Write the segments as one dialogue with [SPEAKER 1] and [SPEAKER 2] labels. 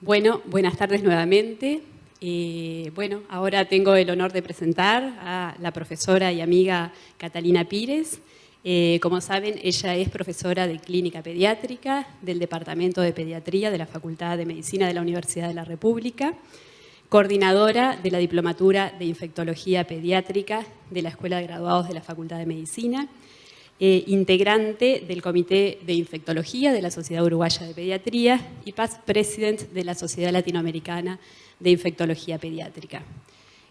[SPEAKER 1] Bueno, buenas tardes nuevamente. Bueno, ahora tengo el honor de presentar a la profesora y amiga Catalina Pires. Como saben, ella es profesora de Clínica Pediátrica del Departamento de Pediatría de la Facultad de Medicina de la Universidad de la República, coordinadora de la Diplomatura de Infectología Pediátrica de la Escuela de Graduados de la Facultad de Medicina, integrante del Comité de Infectología de la Sociedad Uruguaya de Pediatría y past president de la Sociedad Latinoamericana de Infectología Pediátrica.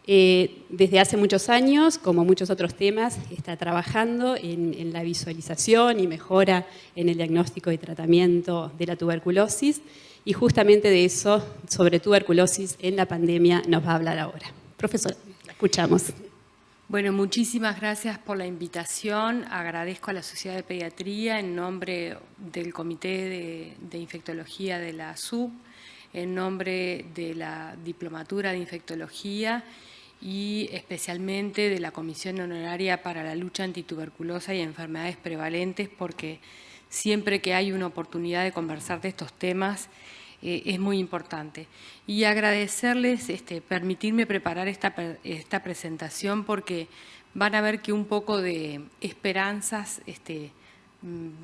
[SPEAKER 1] Desde hace muchos años, como muchos otros temas, está trabajando en la visualización y mejora en el diagnóstico y tratamiento de la tuberculosis, y justamente de eso, sobre tuberculosis en la pandemia, nos va a hablar ahora. Profesora, la escuchamos.
[SPEAKER 2] Bueno, muchísimas gracias por la invitación. Agradezco a la Sociedad de Pediatría en nombre del Comité de Infectología de la SUB, en nombre de la Diplomatura de Infectología y especialmente de la Comisión Honoraria para la Lucha Antituberculosa y Enfermedades Prevalentes, porque siempre que hay una oportunidad de conversar de estos temas, es muy importante. Y agradecerles, permitirme preparar esta presentación, porque van a ver que un poco de esperanzas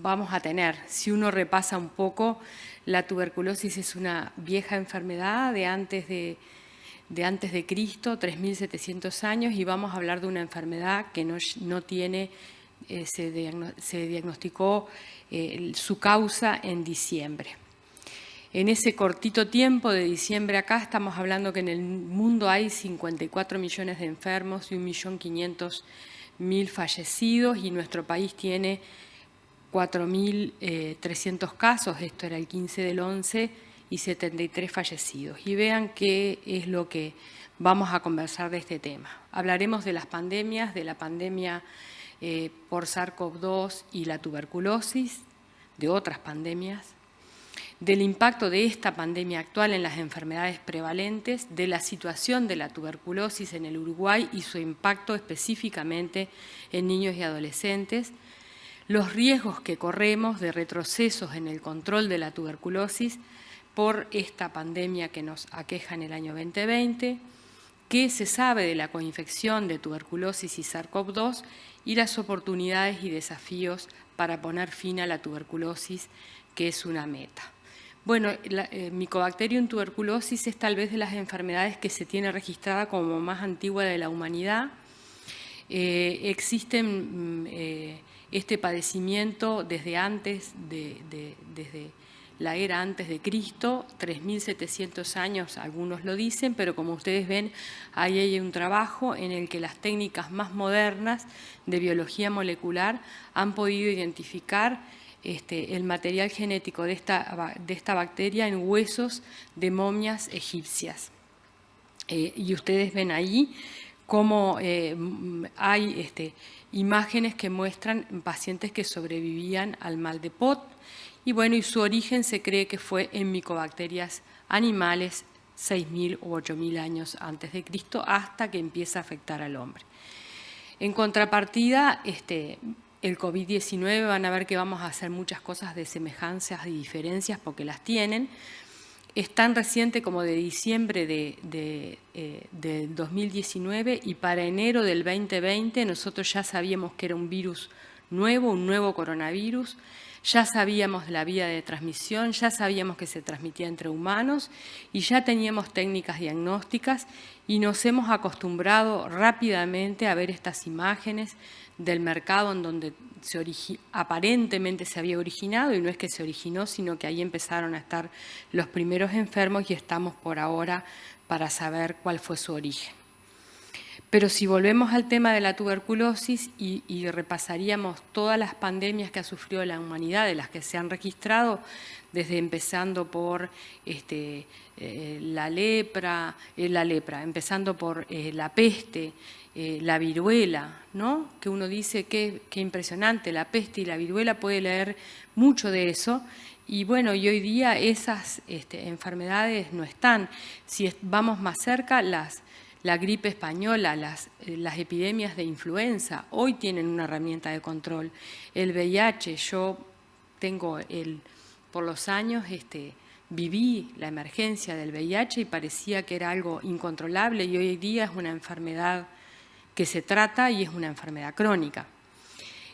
[SPEAKER 2] vamos a tener. Si uno repasa un poco, la tuberculosis es una vieja enfermedad de antes de Cristo, 3.700 años, y vamos a hablar de una enfermedad que no tiene, se diagnosticó su causa en diciembre. En ese cortito tiempo de diciembre acá estamos hablando que en el mundo hay 54 millones de enfermos y 1.500.000 fallecidos, y nuestro país tiene 4.300 casos, esto era el 15 del 11, y 73 fallecidos. Y vean qué es lo que vamos a conversar de este tema. Hablaremos de las pandemias, de la pandemia por SARS-CoV-2 y la tuberculosis, de otras pandemias, del impacto de esta pandemia actual en las enfermedades prevalentes, de la situación de la tuberculosis en el Uruguay y su impacto específicamente en niños y adolescentes, los riesgos que corremos de retrocesos en el control de la tuberculosis por esta pandemia que nos aqueja en el año 2020, qué se sabe de la coinfección de tuberculosis y SARS-CoV-2 y las oportunidades y desafíos para poner fin a la tuberculosis, que es una meta. Bueno, Mycobacterium tuberculosis es tal vez de las enfermedades que se tiene registrada como más antigua de la humanidad. Existen este padecimiento desde antes, desde la era antes de Cristo, 3.700 años, algunos lo dicen, pero como ustedes ven, ahí hay un trabajo en el que las técnicas más modernas de biología molecular han podido identificar el material genético de esta bacteria en huesos de momias egipcias. Y ustedes ven ahí cómo hay imágenes que muestran pacientes que sobrevivían al mal de Pot, y bueno, y su origen se cree que fue en micobacterias animales 6.000 u 8.000 años antes de Cristo, hasta que empieza a afectar al hombre. En contrapartida, el COVID-19, van a ver que vamos a hacer muchas cosas de semejanzas y diferencias, porque las tienen. Es tan reciente como de diciembre de 2019, y para enero del 2020 nosotros ya sabíamos que era un virus nuevo, un nuevo coronavirus. Ya sabíamos la vía de transmisión, ya sabíamos que se transmitía entre humanos y ya teníamos técnicas diagnósticas, y nos hemos acostumbrado rápidamente a ver estas imágenes del mercado en donde aparentemente se había originado, y no es que se originó, sino que ahí empezaron a estar los primeros enfermos, y estamos por ahora para saber cuál fue su origen. Pero si volvemos al tema de la tuberculosis y repasaríamos todas las pandemias que ha sufrido la humanidad, de las que se han registrado, desde empezando por la lepra, empezando por la peste, la viruela, ¿no? Que uno dice que impresionante, la peste y la viruela, puede leer mucho de eso. Y bueno, y hoy día esas enfermedades no están. Si vamos más cerca, la gripe española, las epidemias de influenza, hoy tienen una herramienta de control. El VIH, yo tengo por los años viví la emergencia del VIH y parecía que era algo incontrolable, y hoy día es una enfermedad que se trata y es una enfermedad crónica.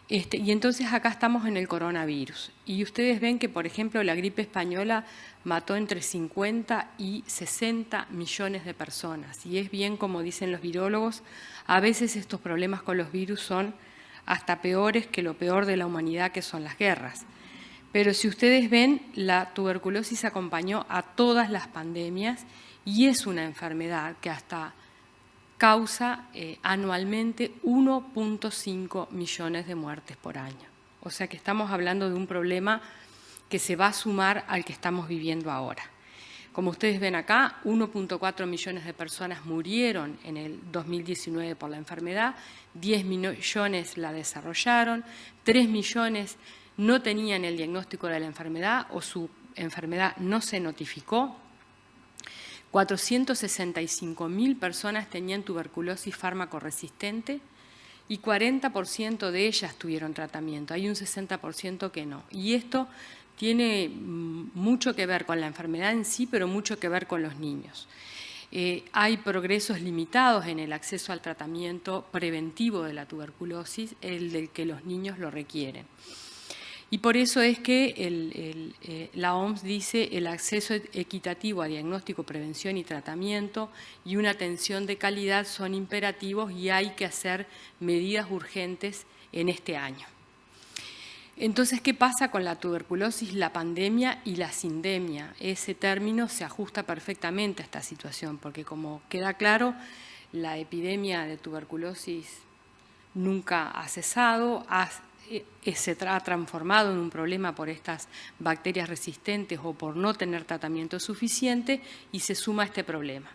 [SPEAKER 2] Y entonces acá estamos en el coronavirus. Y ustedes ven que, por ejemplo, la gripe española mató entre 50 y 60 millones de personas. Y es bien, como dicen los virólogos, a veces estos problemas con los virus son hasta peores que lo peor de la humanidad, que son las guerras. Pero si ustedes ven, la tuberculosis acompañó a todas las pandemias y es una enfermedad que hasta causa anualmente 1.5 millones de muertes por año. O sea que estamos hablando de un problema que se va a sumar al que estamos viviendo ahora. Como ustedes ven acá, 1.4 millones de personas murieron en el 2019 por la enfermedad, 10 millones la desarrollaron, 3 millones no tenían el diagnóstico de la enfermedad o su enfermedad no se notificó. 465.000 personas tenían tuberculosis fármaco-resistente y 40% de ellas tuvieron tratamiento. Hay un 60% que no. Y esto tiene mucho que ver con la enfermedad en sí, pero mucho que ver con los niños. Hay progresos limitados en el acceso al tratamiento preventivo de la tuberculosis, el del que los niños lo requieren. Y por eso es que la OMS dice el acceso equitativo a diagnóstico, prevención y tratamiento y una atención de calidad son imperativos y hay que hacer medidas urgentes en este año. Entonces, ¿qué pasa con la tuberculosis, la pandemia y la sindemia? Ese término se ajusta perfectamente a esta situación, porque como queda claro, la epidemia de tuberculosis nunca ha cesado, se ha transformado en un problema por estas bacterias resistentes o por no tener tratamiento suficiente y se suma a este problema.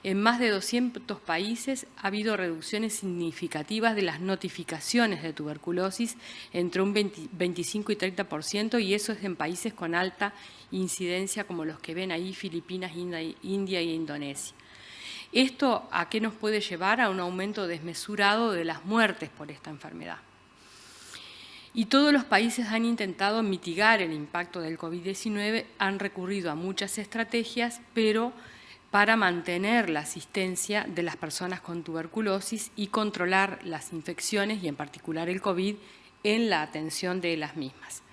[SPEAKER 2] En más de 200 países ha habido reducciones significativas de las notificaciones de tuberculosis entre un 25 y 30%, y eso es en países con alta incidencia como los que ven ahí, Filipinas, India y Indonesia. ¿Esto a qué nos puede llevar? A un aumento desmesurado de las muertes por esta enfermedad. Y todos los países han intentado mitigar el impacto del COVID-19, han recurrido a muchas estrategias, pero para mantener la asistencia de las personas con tuberculosis y controlar las infecciones, y en particular el COVID, en la atención de las mismas.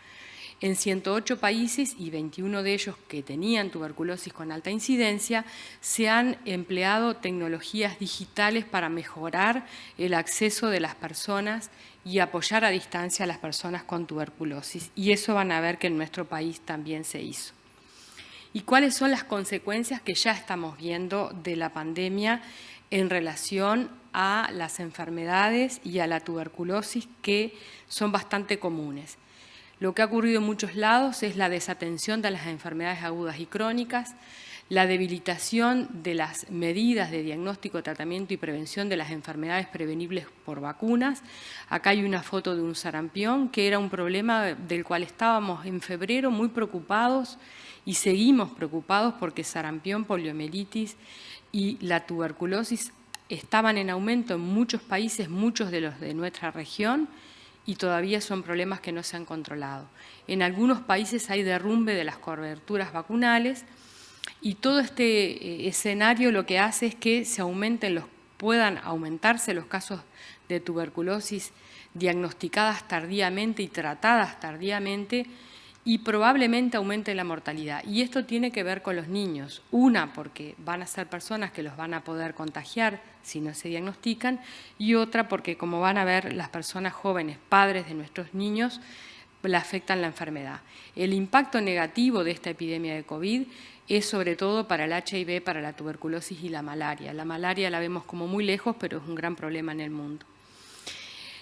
[SPEAKER 2] En 108 países, y 21 de ellos que tenían tuberculosis con alta incidencia, se han empleado tecnologías digitales para mejorar el acceso de las personas y apoyar a distancia a las personas con tuberculosis. Y eso van a ver que en nuestro país también se hizo. ¿Y cuáles son las consecuencias que ya estamos viendo de la pandemia en relación a las enfermedades y a la tuberculosis, que son bastante comunes? Lo que ha ocurrido en muchos lados es la desatención de las enfermedades agudas y crónicas, la debilitación de las medidas de diagnóstico, tratamiento y prevención de las enfermedades prevenibles por vacunas. Acá hay una foto de un sarampión, que era un problema del cual estábamos en febrero muy preocupados y seguimos preocupados porque sarampión, poliomielitis y la tuberculosis estaban en aumento en muchos países, muchos de los de nuestra región, y todavía son problemas que no se han controlado. En algunos países hay derrumbe de las coberturas vacunales y todo este escenario lo que hace es que puedan aumentarse los casos de tuberculosis diagnosticadas tardíamente y tratadas tardíamente, y probablemente aumente la mortalidad. Y esto tiene que ver con los niños. Una, porque van a ser personas que los van a poder contagiar si no se diagnostican, y otra, porque como van a ver, las personas jóvenes, padres de nuestros niños, le afectan la enfermedad. El impacto negativo de esta epidemia de COVID es sobre todo para el HIV, para la tuberculosis y la malaria. La malaria la vemos como muy lejos, pero es un gran problema en el mundo.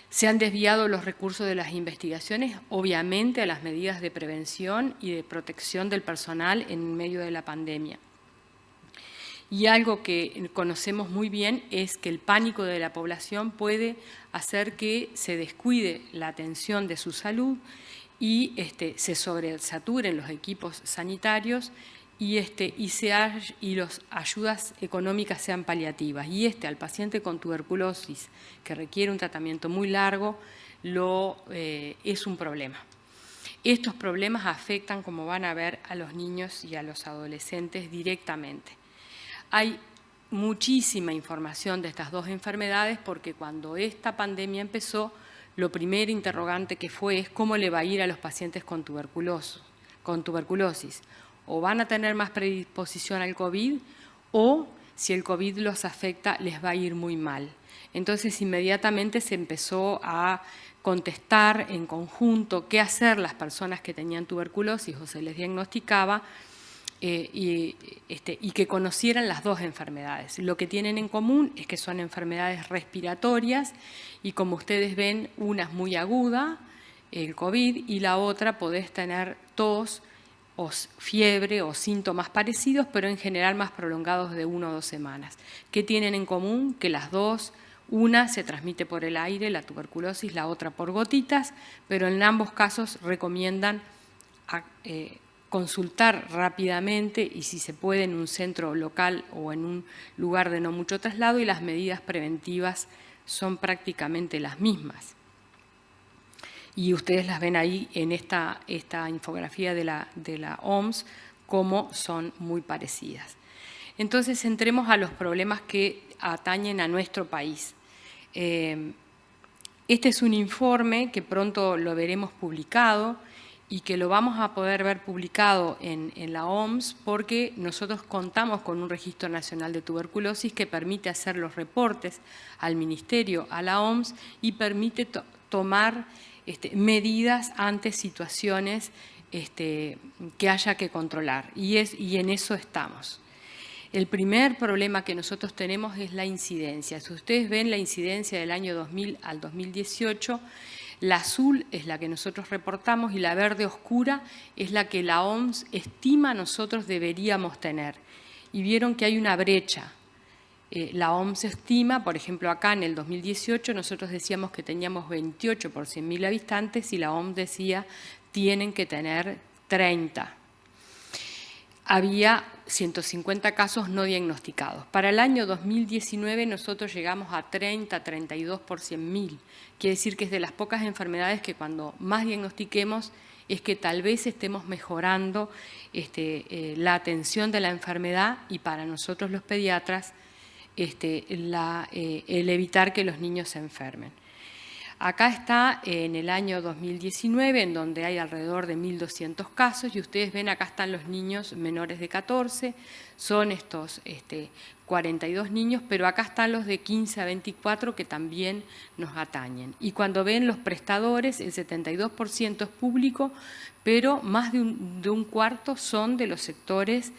[SPEAKER 2] Se han desviado los recursos de las investigaciones, obviamente, a las medidas de prevención y de protección del personal en medio de la pandemia. Y algo que conocemos muy bien es que el pánico de la población puede hacer que se descuide la atención de su salud y se sobresaturen los equipos sanitarios y las ayudas económicas sean paliativas. Y al paciente con tuberculosis, que requiere un tratamiento muy largo, es un problema. Estos problemas afectan, como van a ver, a los niños y a los adolescentes directamente. Hay muchísima información de estas dos enfermedades porque cuando esta pandemia empezó, lo primer interrogante que fue es cómo le va a ir a los pacientes con tuberculosis. O van a tener más predisposición al COVID o si el COVID los afecta les va a ir muy mal. Entonces inmediatamente se empezó a contestar en conjunto qué hacer las personas que tenían tuberculosis o se les diagnosticaba y que conocieran las dos enfermedades. Lo que tienen en común es que son enfermedades respiratorias y como ustedes ven, una es muy aguda, el COVID, y la otra podés tener tos o fiebre o síntomas parecidos, pero en general más prolongados de 1 o 2 semanas. ¿Qué tienen en común? Que las dos, una se transmite por el aire, la tuberculosis, la otra por gotitas, pero en ambos casos recomiendan consultar rápidamente y si se puede en un centro local o en un lugar de no mucho traslado, y las medidas preventivas son prácticamente las mismas. Y ustedes las ven ahí en esta infografía de la OMS, como son muy parecidas. Entonces, entremos a los problemas que atañen a nuestro país. Este es un informe que pronto lo veremos publicado y que lo vamos a poder ver publicado en la OMS porque nosotros contamos con un Registro Nacional de Tuberculosis que permite hacer los reportes al Ministerio, a la OMS, y permite tomar medidas ante situaciones que haya que controlar, y en eso estamos. El primer problema que nosotros tenemos es la incidencia. Si ustedes ven la incidencia del año 2000 al 2018, la azul es la que nosotros reportamos y la verde oscura es la que la OMS estima nosotros deberíamos tener. Y vieron que hay una brecha. La OMS estima, por ejemplo, acá en el 2018 nosotros decíamos que teníamos 28 por 100.000 habitantes y la OMS decía tienen que tener 30. Había 150 casos no diagnosticados. Para el año 2019 nosotros llegamos a 30, 32 por 100.000. Quiere decir que es de las pocas enfermedades que cuando más diagnostiquemos es que tal vez estemos mejorando la atención de la enfermedad y para nosotros los pediatras el evitar que los niños se enfermen. Acá está en el año 2019, en donde hay alrededor de 1.200 casos, y ustedes ven acá están los niños menores de 14, son estos 42 niños, pero acá están los de 15 a 24 que también nos atañen. Y cuando ven los prestadores, el 72% es público, pero más de un cuarto son de los sectores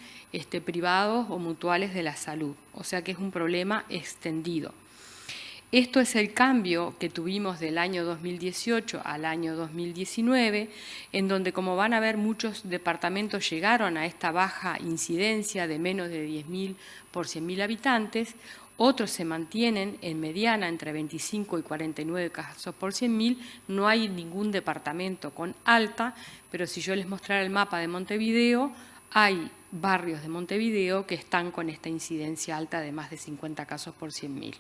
[SPEAKER 2] privados o mutuales de la salud, o sea que es un problema extendido. Esto es el cambio que tuvimos del año 2018 al año 2019, en donde, como van a ver, muchos departamentos llegaron a esta baja incidencia de menos de 10.000 por 100.000 habitantes, otros se mantienen en mediana entre 25 y 49 casos por 100.000, no hay ningún departamento con alta, pero si yo les mostrara el mapa de Montevideo, hay barrios de Montevideo que están con esta incidencia alta de más de 50 casos por 100.000.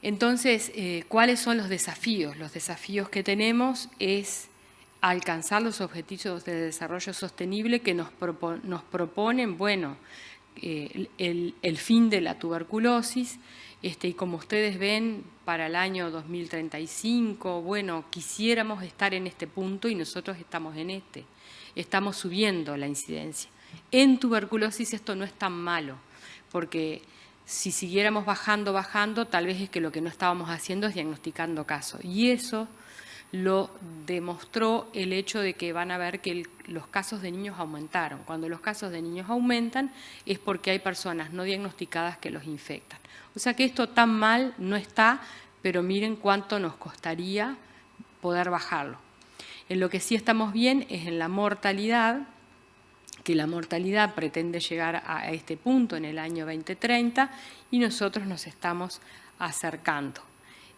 [SPEAKER 2] Entonces, ¿cuáles son los desafíos? Los desafíos que tenemos es alcanzar los objetivos de desarrollo sostenible que nos proponen, bueno, el fin de la tuberculosis, y como ustedes ven, para el año 2035, bueno, quisiéramos estar en este punto y nosotros estamos en estamos subiendo la incidencia. En tuberculosis esto no es tan malo, porque si siguiéramos bajando, tal vez es que lo que no estábamos haciendo es diagnosticando casos. Y eso lo demostró el hecho de que van a ver que los casos de niños aumentaron. Cuando los casos de niños aumentan es porque hay personas no diagnosticadas que los infectan. O sea que esto tan mal no está, pero miren cuánto nos costaría poder bajarlo. En lo que sí estamos bien es en la mortalidad, que la mortalidad pretende llegar a este punto en el año 2030 y nosotros nos estamos acercando.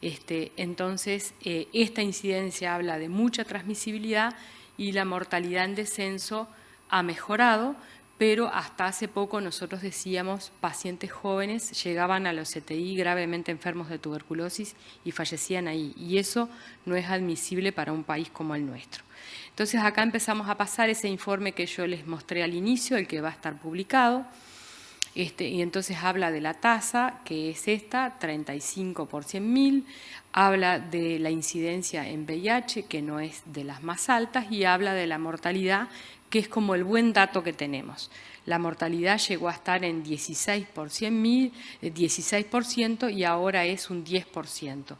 [SPEAKER 2] Entonces, esta incidencia habla de mucha transmisibilidad y la mortalidad en descenso ha mejorado, pero hasta hace poco nosotros decíamos pacientes jóvenes llegaban a los CTI gravemente enfermos de tuberculosis y fallecían ahí, y eso no es admisible para un país como el nuestro. Entonces acá empezamos a pasar ese informe que yo les mostré al inicio, el que va a estar publicado, y entonces habla de la tasa, que es esta, 35 por 100.000, habla de la incidencia en VIH, que no es de las más altas, y habla de la mortalidad, que es como el buen dato que tenemos. La mortalidad llegó a estar en 16 por 100.000, 16% y ahora es un 10%.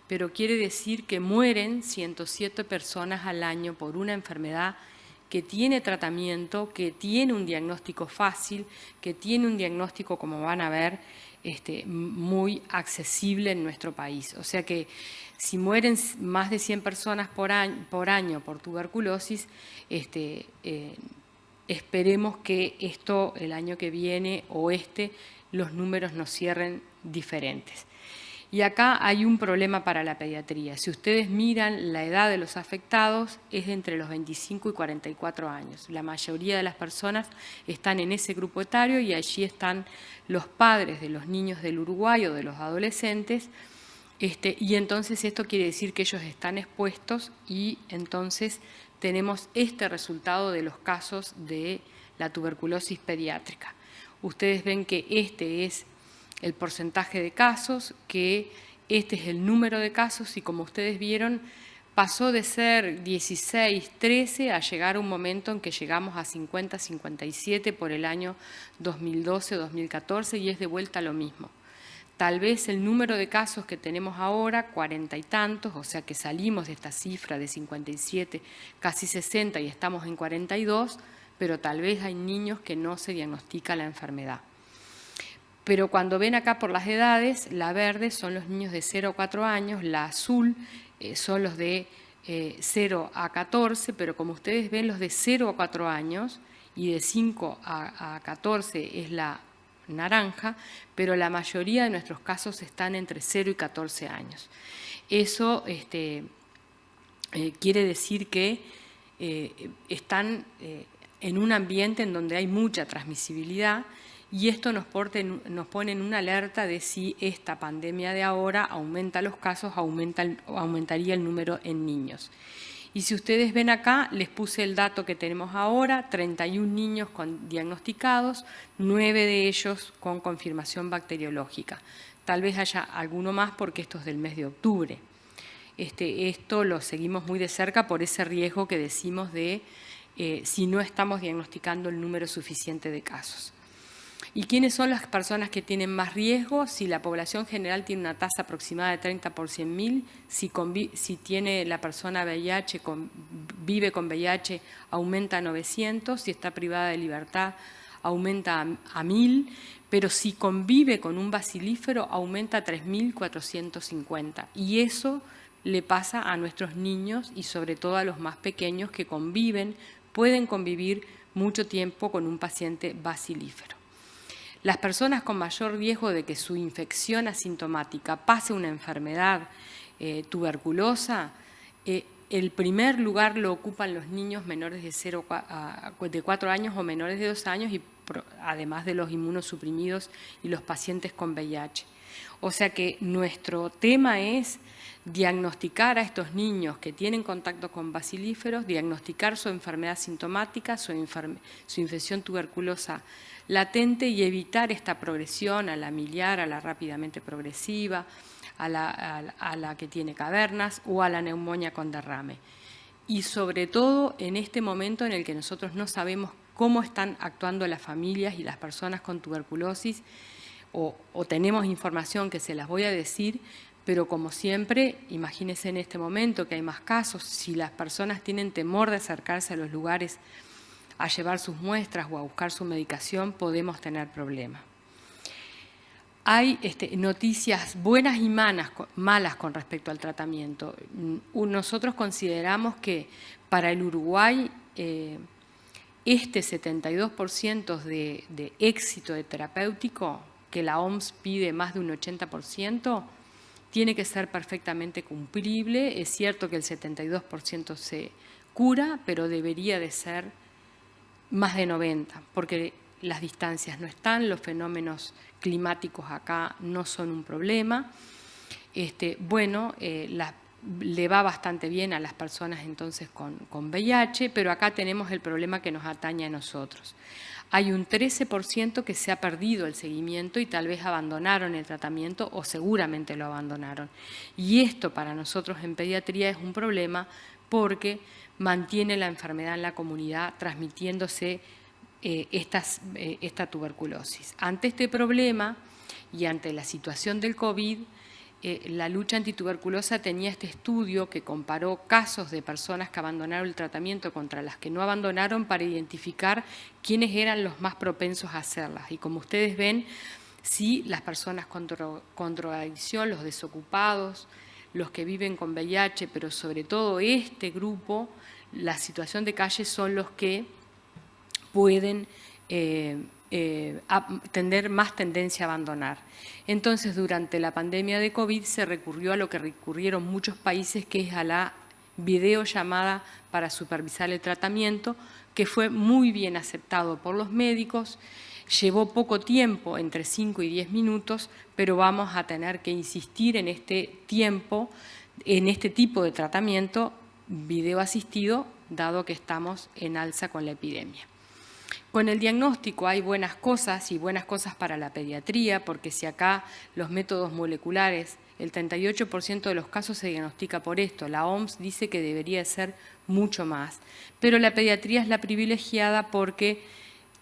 [SPEAKER 2] Pero quiere decir que mueren 107 personas al año por una enfermedad que tiene tratamiento, que tiene un diagnóstico fácil, que tiene un diagnóstico, como van a ver, muy accesible en nuestro país. O sea que si mueren más de 100 personas por año por tuberculosis, esperemos que esto el año que viene o los números nos cierren diferentes. Y acá hay un problema para la pediatría. Si ustedes miran, la edad de los afectados es de entre los 25 y 44 años. La mayoría de las personas están en ese grupo etario y allí están los padres de los niños del Uruguay o de los adolescentes. Y entonces esto quiere decir que ellos están expuestos y entonces tenemos este resultado de los casos de la tuberculosis pediátrica. Ustedes ven que este es el porcentaje de casos, que este es el número de casos y como ustedes vieron pasó de ser 16, 13 a llegar a un momento en que llegamos a 50, 57 por el año 2012, 2014 y es de vuelta lo mismo. Tal vez el número de casos que tenemos ahora, 40 y tantos, o sea que salimos de esta cifra de 57, casi 60 y estamos en 42, pero tal vez hay niños que no se diagnostica la enfermedad. Pero cuando ven acá por las edades, la verde son los niños de 0 a 4 años, la azul son los de 0 a 14, pero como ustedes ven, los de 0 a 4 años y de 5 a 14 es la naranja, pero la mayoría de nuestros casos están entre 0 y 14 años. Eso quiere decir que están en un ambiente en donde hay mucha transmisibilidad y esto nos pone en una alerta de si esta pandemia de ahora aumenta los casos, aumentaría el número en niños. Y si ustedes ven acá, les puse el dato que tenemos ahora, 31 niños diagnosticados, 9 de ellos con confirmación bacteriológica. Tal vez haya alguno más porque esto es del mes de octubre. Esto lo seguimos muy de cerca por ese riesgo que decimos de si no estamos diagnosticando el número suficiente de casos. ¿Y quiénes son las personas que tienen más riesgo? Si la población general tiene una tasa aproximada de 30 por 100.000, si tiene la persona VIH, vive con VIH, aumenta a 900, si está privada de libertad, aumenta a 1.000, pero si convive con un bacilífero, aumenta a 3.450. Y eso le pasa a nuestros niños y sobre todo a los más pequeños que pueden convivir mucho tiempo con un paciente bacilífero. Las personas con mayor riesgo de que su infección asintomática pase una enfermedad tuberculosa, el primer lugar lo ocupan los niños menores de 4 años o menores de 2 años, y además de los inmunosuprimidos y los pacientes con VIH. O sea que nuestro tema es diagnosticar a estos niños que tienen contacto con bacilíferos, diagnosticar su enfermedad sintomática, su infección tuberculosa latente y evitar esta progresión a la miliar, a la rápidamente progresiva, a la que tiene cavernas o a la neumonía con derrame. Y sobre todo en este momento en el que nosotros no sabemos cómo están actuando las familias y las personas con tuberculosis, o tenemos información que se las voy a decir, pero como siempre, imagínense en este momento que hay más casos, si las personas tienen temor de acercarse a los lugares a llevar sus muestras o a buscar su medicación, podemos tener problemas. Hay noticias buenas y malas con respecto al tratamiento. Nosotros consideramos que para el Uruguay este 72% de éxito terapéutico, que la OMS pide más de un 80%, tiene que ser perfectamente cumplible. Es cierto que el 72% se cura, pero debería de ser más de 90, porque las distancias no están, los fenómenos climáticos acá no son un problema. Le va bastante bien a las personas entonces con VIH, pero acá tenemos el problema que nos atañe a nosotros. Hay un 13% que se ha perdido el seguimiento y tal vez abandonaron el tratamiento o seguramente lo abandonaron. Y esto para nosotros en pediatría es un problema porque mantiene la enfermedad en la comunidad transmitiéndose esta tuberculosis. Ante este problema y ante la situación del COVID, la lucha antituberculosa tenía este estudio que comparó casos de personas que abandonaron el tratamiento contra las que no abandonaron para identificar quiénes eran los más propensos a hacerlas. Y como ustedes ven, sí, las personas con drogadicción, los desocupados, los que viven con VIH, pero sobre todo este grupo, la situación de calle son los que pueden tener más tendencia a abandonar. Entonces, durante la pandemia de COVID se recurrió a lo que recurrieron muchos países, que es a la videollamada para supervisar el tratamiento, que fue muy bien aceptado por los médicos. Llevó poco tiempo, entre 5 y 10 minutos, pero vamos a tener que insistir en este tiempo, en este tipo de tratamiento video asistido, dado que estamos en alza con la epidemia. Con el diagnóstico hay buenas cosas y buenas cosas para la pediatría, porque si acá los métodos moleculares, el 38% de los casos se diagnostica por esto, la OMS dice que debería ser mucho más, pero la pediatría es la privilegiada porque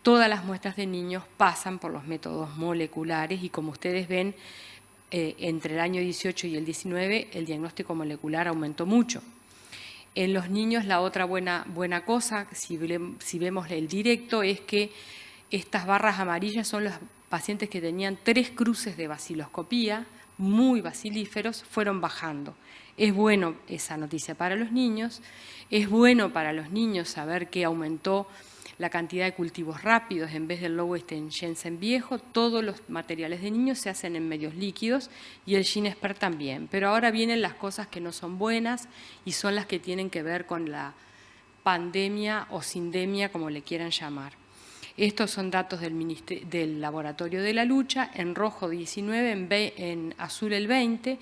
[SPEAKER 2] todas las muestras de niños pasan por los métodos moleculares y como ustedes ven, entre el año 18 y el 19 el diagnóstico molecular aumentó mucho. En los niños la otra buena cosa, si vemos el directo, es que estas barras amarillas son los pacientes que tenían 3 cruces de baciloscopía, muy bacilíferos, fueron bajando. Es bueno esa noticia para los niños, es bueno para los niños saber que aumentó la cantidad de cultivos rápidos en vez del Lowenstein Jensen viejo. Todos los materiales de niños se hacen en medios líquidos y el Ginesper también. Pero ahora vienen las cosas que no son buenas y son las que tienen que ver con la pandemia o sindemia, como le quieran llamar. Estos son datos del Laboratorio de la Lucha, en rojo 19, en azul el 20,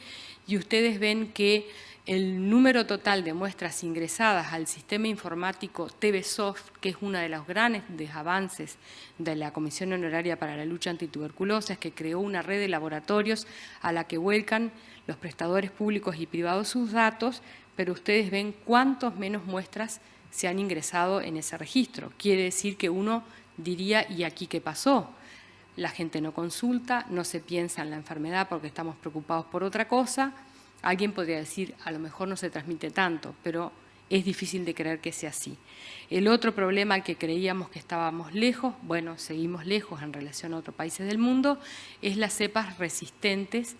[SPEAKER 2] y ustedes ven que el número total de muestras ingresadas al sistema informático TBSOF, que es uno de los grandes avances de la Comisión Honoraria para la Lucha Antituberculosis, que creó una red de laboratorios a la que vuelcan los prestadores públicos y privados sus datos, pero ustedes ven cuántos menos muestras se han ingresado en ese registro. Quiere decir que uno diría, ¿y aquí qué pasó? La gente no consulta, no se piensa en la enfermedad porque estamos preocupados por otra cosa. Alguien podría decir, a lo mejor no se transmite tanto, pero es difícil de creer que sea así. El otro problema al que creíamos que estábamos lejos, bueno, seguimos lejos en relación a otros países del mundo, es las cepas resistentes,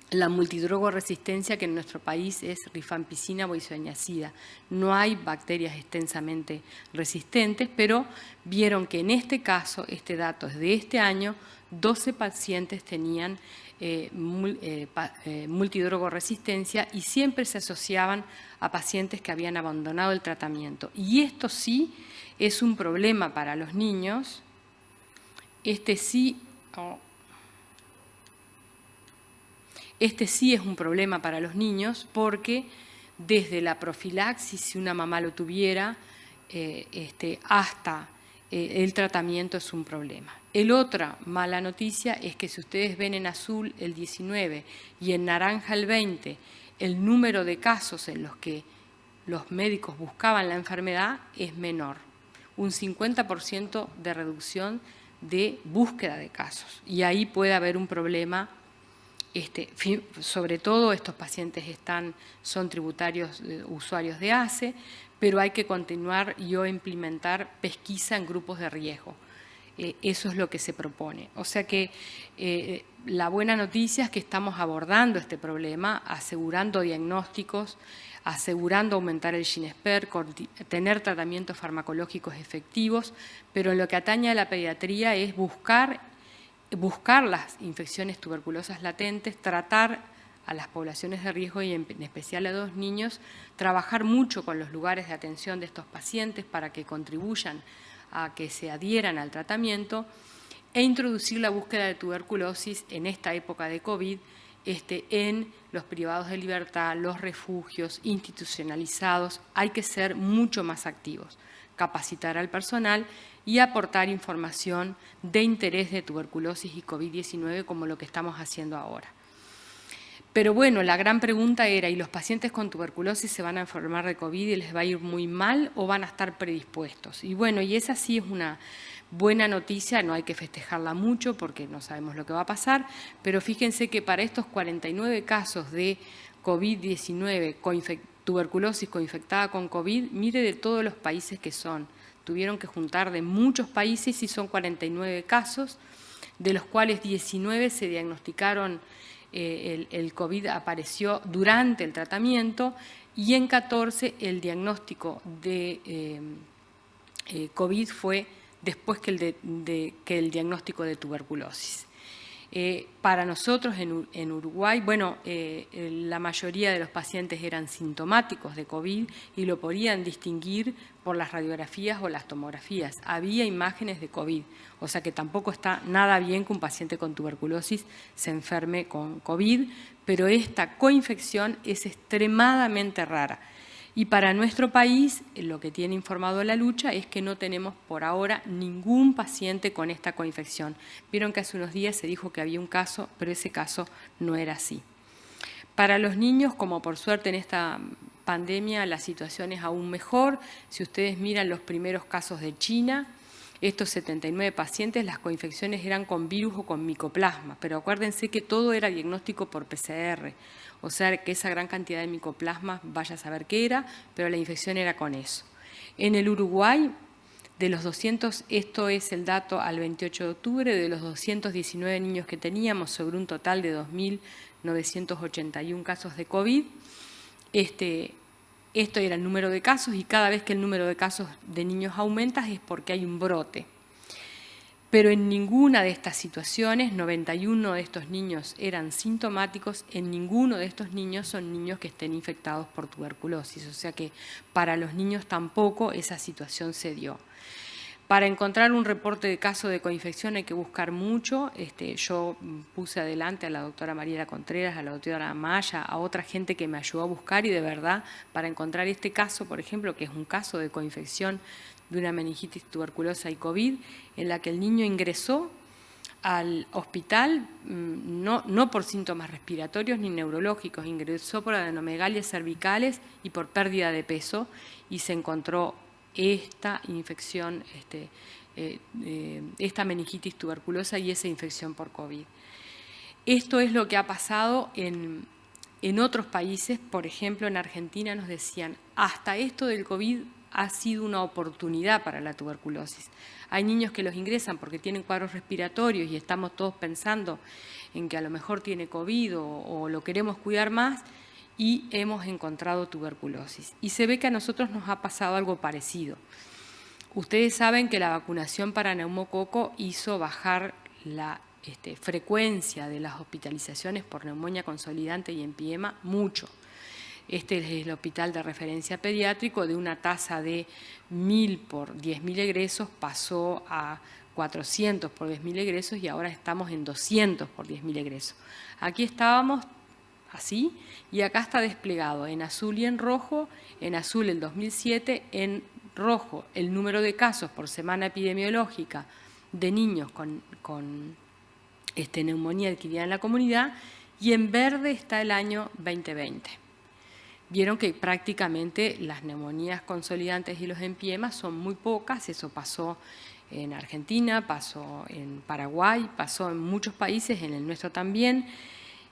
[SPEAKER 2] la multidrogoresistencia, que en nuestro país es rifampicina boisoñacida. No hay bacterias extensamente resistentes, pero vieron que en este caso, este dato es de este año, 12 pacientes tenían multidrogoresistencia y siempre se asociaban a pacientes que habían abandonado el tratamiento. Y esto sí es un problema para los niños. Este sí es un problema para los niños porque desde la profilaxis, si una mamá lo tuviera, hasta el tratamiento es un problema. El otra mala noticia es que si ustedes ven en azul el 19 y en naranja el 20, el número de casos en los que los médicos buscaban la enfermedad es menor. Un 50% de reducción de búsqueda de casos. Y ahí puede haber un problema. Sobre todo estos pacientes son tributarios, usuarios de ACE, pero hay que continuar y o implementar pesquisa en grupos de riesgo. Eso es lo que se propone. O sea que la buena noticia es que estamos abordando este problema, asegurando diagnósticos, asegurando aumentar el Ginesper, tener tratamientos farmacológicos efectivos, pero lo que atañe a la pediatría es buscar las infecciones tuberculosas latentes, tratar a las poblaciones de riesgo y en especial a los niños, trabajar mucho con los lugares de atención de estos pacientes para que contribuyan a que se adhieran al tratamiento e introducir la búsqueda de tuberculosis en esta época de COVID en los privados de libertad, los refugios institucionalizados. Hay que ser mucho más activos, capacitar al personal y aportar información de interés de tuberculosis y COVID-19 como lo que estamos haciendo ahora. Pero bueno, la gran pregunta era, ¿y los pacientes con tuberculosis se van a enfermar de COVID y les va a ir muy mal o van a estar predispuestos? Y bueno, y esa sí es una buena noticia, no hay que festejarla mucho porque no sabemos lo que va a pasar, pero fíjense que para estos 49 casos de COVID-19, tuberculosis coinfectada con COVID, mire de todos los países que son. Tuvieron que juntar de muchos países y son 49 casos, de los cuales 19 se diagnosticaron, el COVID apareció durante el tratamiento y en 14 el diagnóstico de COVID fue después que el diagnóstico de tuberculosis. Para nosotros en Uruguay, bueno, la mayoría de los pacientes eran sintomáticos de COVID y lo podían distinguir por las radiografías o las tomografías. Había imágenes de COVID, o sea que tampoco está nada bien que un paciente con tuberculosis se enferme con COVID, pero esta coinfección es extremadamente rara. Y para nuestro país, lo que tiene informado la lucha es que no tenemos por ahora ningún paciente con esta coinfección. Vieron que hace unos días se dijo que había un caso, pero ese caso no era así. Para los niños, como por suerte en esta pandemia la situación es aún mejor, si ustedes miran los primeros casos de China, estos 79 pacientes, las coinfecciones eran con virus o con micoplasma, pero acuérdense que todo era diagnóstico por PCR. O sea, que esa gran cantidad de micoplasma, vaya a saber qué era, pero la infección era con eso. En el Uruguay, de los 200, esto es el dato al 28 de octubre, de los 219 niños que teníamos sobre un total de 2.981 casos de COVID, esto era el número de casos y cada vez que el número de casos de niños aumenta es porque hay un brote. Pero en ninguna de estas situaciones, 91 de estos niños eran sintomáticos, en ninguno de estos niños son niños que estén infectados por tuberculosis, o sea que para los niños tampoco esa situación se dio. Para encontrar un reporte de caso de coinfección hay que buscar mucho. Yo puse adelante a la doctora Mariela Contreras, a la doctora Maya, a otra gente que me ayudó a buscar y de verdad para encontrar este caso, por ejemplo, que es un caso de coinfección de una meningitis tuberculosa y COVID, en la que el niño ingresó al hospital, no por síntomas respiratorios ni neurológicos, ingresó por adenomegalias cervicales y por pérdida de peso y se encontró esta infección, esta meningitis tuberculosa y esa infección por COVID. Esto es lo que ha pasado en otros países, por ejemplo en Argentina nos decían, hasta esto del COVID ha sido una oportunidad para la tuberculosis. Hay niños que los ingresan porque tienen cuadros respiratorios y estamos todos pensando en que a lo mejor tiene COVID o lo queremos cuidar más y hemos encontrado tuberculosis. Y se ve que a nosotros nos ha pasado algo parecido. Ustedes saben que la vacunación para neumococo hizo bajar la frecuencia de las hospitalizaciones por neumonía consolidante y empiema mucho. Este es el hospital de referencia pediátrico, de una tasa de 1.000 por 10.000 egresos pasó a 400 por 10.000 egresos y ahora estamos en 200 por 10.000 egresos. Aquí estábamos así y acá está desplegado en azul y en rojo, en azul el 2007, en rojo el número de casos por semana epidemiológica de niños con neumonía adquirida en la comunidad y en verde está el año 2020. Vieron que prácticamente las neumonías consolidantes y los empiemas son muy pocas, eso pasó en Argentina, pasó en Paraguay, pasó en muchos países, en el nuestro también,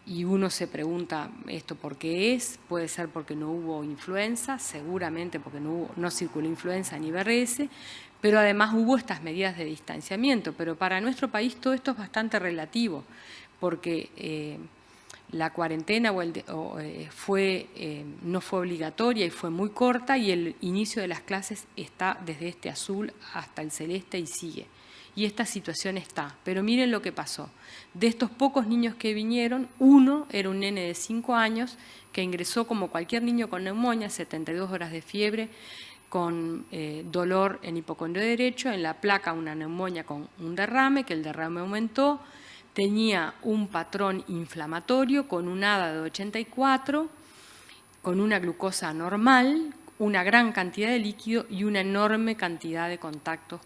[SPEAKER 2] y uno se pregunta esto por qué es, puede ser porque no hubo influenza, seguramente porque no circuló influenza ni BRS, pero además hubo estas medidas de distanciamiento, pero para nuestro país todo esto es bastante relativo, porque la cuarentena no fue obligatoria y fue muy corta y el inicio de las clases está desde este azul hasta el celeste y sigue. Y esta situación está. Pero miren lo que pasó. De estos pocos niños que vinieron, uno era un nene de 5 años que ingresó como cualquier niño con neumonía, 72 horas de fiebre, con dolor en hipocondrio derecho, en la placa una neumonía con un derrame, que el derrame aumentó, tenía un patrón inflamatorio con un ADA de 84, con una glucosa normal, una gran cantidad de líquido y una enorme cantidad de contactos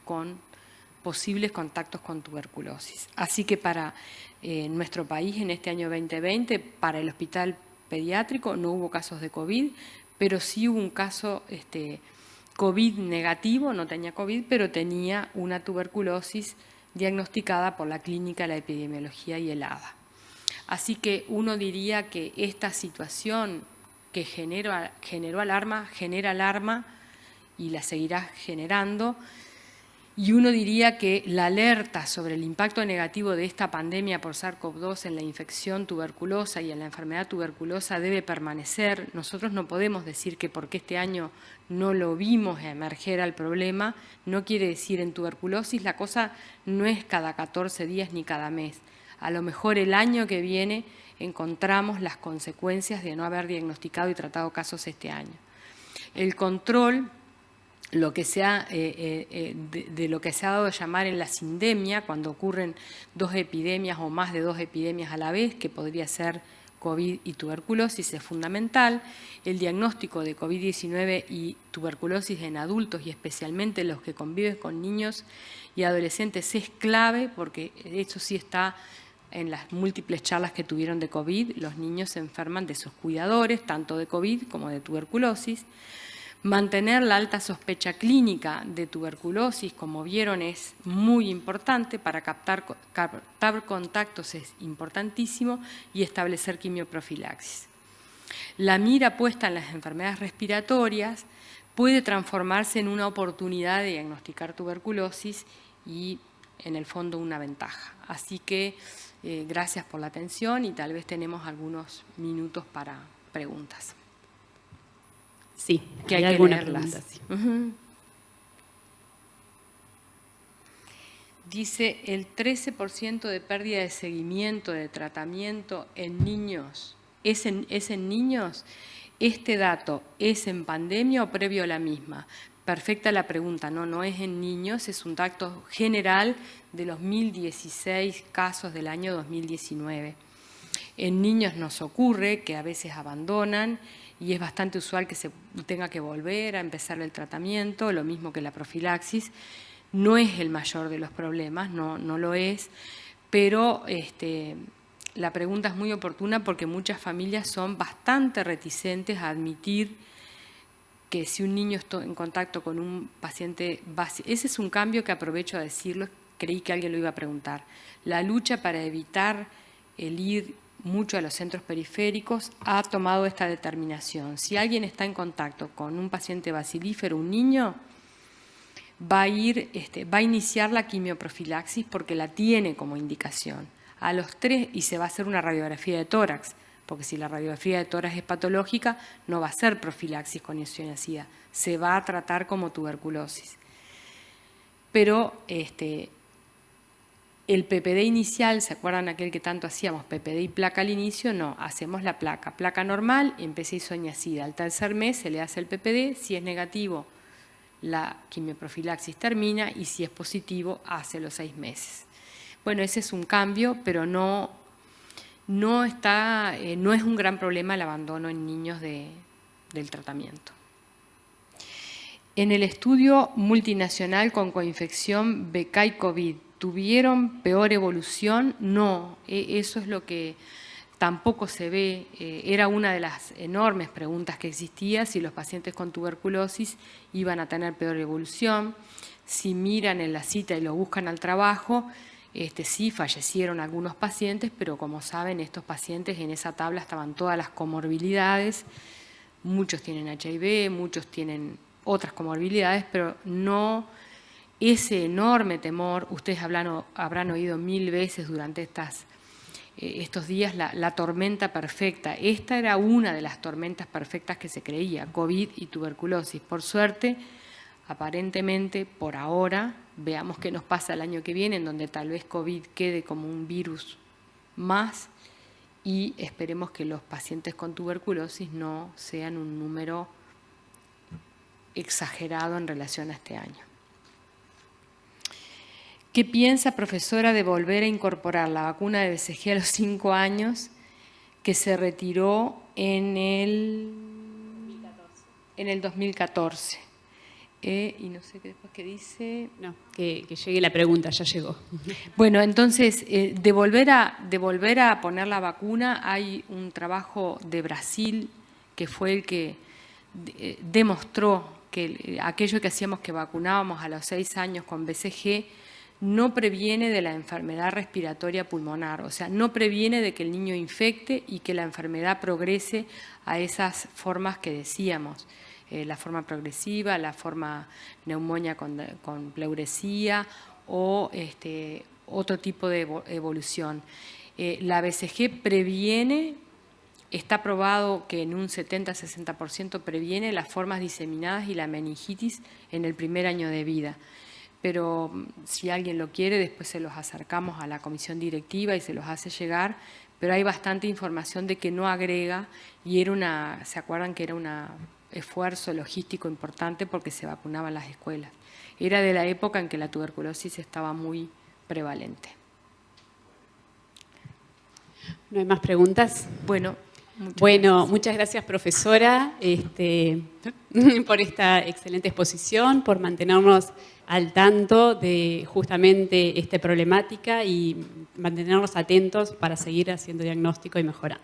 [SPEAKER 2] posibles contactos con tuberculosis. Así que para nuestro país en este año 2020, para el hospital pediátrico no hubo casos de COVID, pero sí hubo un caso COVID negativo, no tenía COVID, pero tenía una tuberculosis diagnosticada por la clínica, la epidemiología y el ADA. Así que uno diría que esta situación que generó alarma, genera alarma y la seguirá generando. Y uno diría que la alerta sobre el impacto negativo de esta pandemia por SARS-CoV-2 en la infección tuberculosa y en la enfermedad tuberculosa debe permanecer. Nosotros no podemos decir que porque este año no lo vimos emerger al problema, no quiere decir en tuberculosis la cosa no es cada 14 días ni cada mes. A lo mejor el año que viene encontramos las consecuencias de no haber diagnosticado y tratado casos este año. El control, lo que de lo que se ha dado a llamar en la sindemia, cuando ocurren dos epidemias o más de dos epidemias a la vez, que podría ser COVID y tuberculosis, es fundamental. El diagnóstico de COVID-19 y tuberculosis en adultos y especialmente los que conviven con niños y adolescentes es clave, porque eso sí está en las múltiples charlas que tuvieron de COVID. Los niños se enferman de sus cuidadores, tanto de COVID como de tuberculosis. Mantener la alta sospecha clínica de tuberculosis, como vieron, es muy importante. Para captar contactos es importantísimo, y establecer quimioprofilaxis. La mira puesta en las enfermedades respiratorias puede transformarse en una oportunidad de diagnosticar tuberculosis y, en el fondo, una ventaja. Así que gracias por la atención y tal vez tenemos algunos minutos para preguntas.
[SPEAKER 1] Sí,
[SPEAKER 2] que hay que
[SPEAKER 1] algunas
[SPEAKER 2] leerlas.
[SPEAKER 1] preguntas. Sí.
[SPEAKER 2] Dice, el 13% de pérdida de seguimiento, de tratamiento en niños, ¿es en niños? ¿Este dato es en pandemia o previo a la misma? Perfecta la pregunta, no es en niños, es un dato general de los 1.016 casos del año 2019. En niños nos ocurre que a veces abandonan, y es bastante usual que se tenga que volver a empezar el tratamiento, lo mismo que la profilaxis. No es el mayor de los problemas, no lo es, pero la pregunta es muy oportuna porque muchas familias son bastante reticentes a admitir que si un niño está en contacto con un paciente básico. Ese es un cambio que aprovecho a decirlo, creí que alguien lo iba a preguntar. La lucha para evitar el ir mucho a los centros periféricos ha tomado esta determinación. Si alguien está en contacto con un paciente bacilífero, un niño, va a iniciar la quimioprofilaxis porque la tiene como indicación. A los 3, y se va a hacer una radiografía de tórax, porque si la radiografía de tórax es patológica, no va a ser profilaxis con isoniazida, se va a tratar como tuberculosis. Pero el PPD inicial, ¿se acuerdan aquel que tanto hacíamos, PPD y placa al inicio? No, hacemos la placa normal, empecé isoniazida. Al tercer mes se le hace el PPD, si es negativo la quimioprofilaxis termina y si es positivo hace los 6 meses. Bueno, ese es un cambio, pero no es un gran problema el abandono en niños del tratamiento. En el estudio multinacional con coinfección BK y COVID, ¿tuvieron peor evolución? No, eso es lo que tampoco se ve. Era una de las enormes preguntas que existía, si los pacientes con tuberculosis iban a tener peor evolución. Si miran en la cita y lo buscan al trabajo, sí fallecieron algunos pacientes, pero como saben, estos pacientes en esa tabla estaban todas las comorbilidades. Muchos tienen HIV, muchos tienen otras comorbilidades, pero no ese enorme temor. Ustedes habrán oído 1000 veces durante estos días la tormenta perfecta. Esta era una de las tormentas perfectas que se creía, COVID y tuberculosis. Por suerte, aparentemente, por ahora, veamos qué nos pasa el año que viene, en donde tal vez COVID quede como un virus más, y esperemos que los pacientes con tuberculosis no sean un número exagerado en relación a este año. ¿Qué piensa, profesora, de volver a incorporar la vacuna de BCG a los 5 años que se retiró en el 2014? Y no sé qué después que dice.
[SPEAKER 1] No, que llegue la pregunta, ya llegó.
[SPEAKER 2] Bueno, entonces, de volver a poner la vacuna, hay un trabajo de Brasil que fue el que demostró que aquello que hacíamos, que vacunábamos a los 6 años con BCG, no previene de la enfermedad respiratoria pulmonar, o sea, no previene de que el niño infecte y que la enfermedad progrese a esas formas que decíamos, la forma progresiva, la forma neumonía con pleuresía o otro tipo de evolución. La BCG previene, está probado que en un 70-60% previene las formas diseminadas y la meningitis en el primer año de vida. Pero si alguien lo quiere, después se los acercamos a la comisión directiva y se los hace llegar, pero hay bastante información de que no agrega y era ¿se acuerdan que era un esfuerzo logístico importante porque se vacunaban las escuelas? Era de la época en que la tuberculosis estaba muy prevalente.
[SPEAKER 1] ¿No hay más preguntas?
[SPEAKER 2] Bueno,
[SPEAKER 1] muchas gracias, profesora, por esta excelente exposición, por mantenernos al tanto de justamente esta problemática y mantenernos atentos para seguir haciendo diagnóstico y mejorando.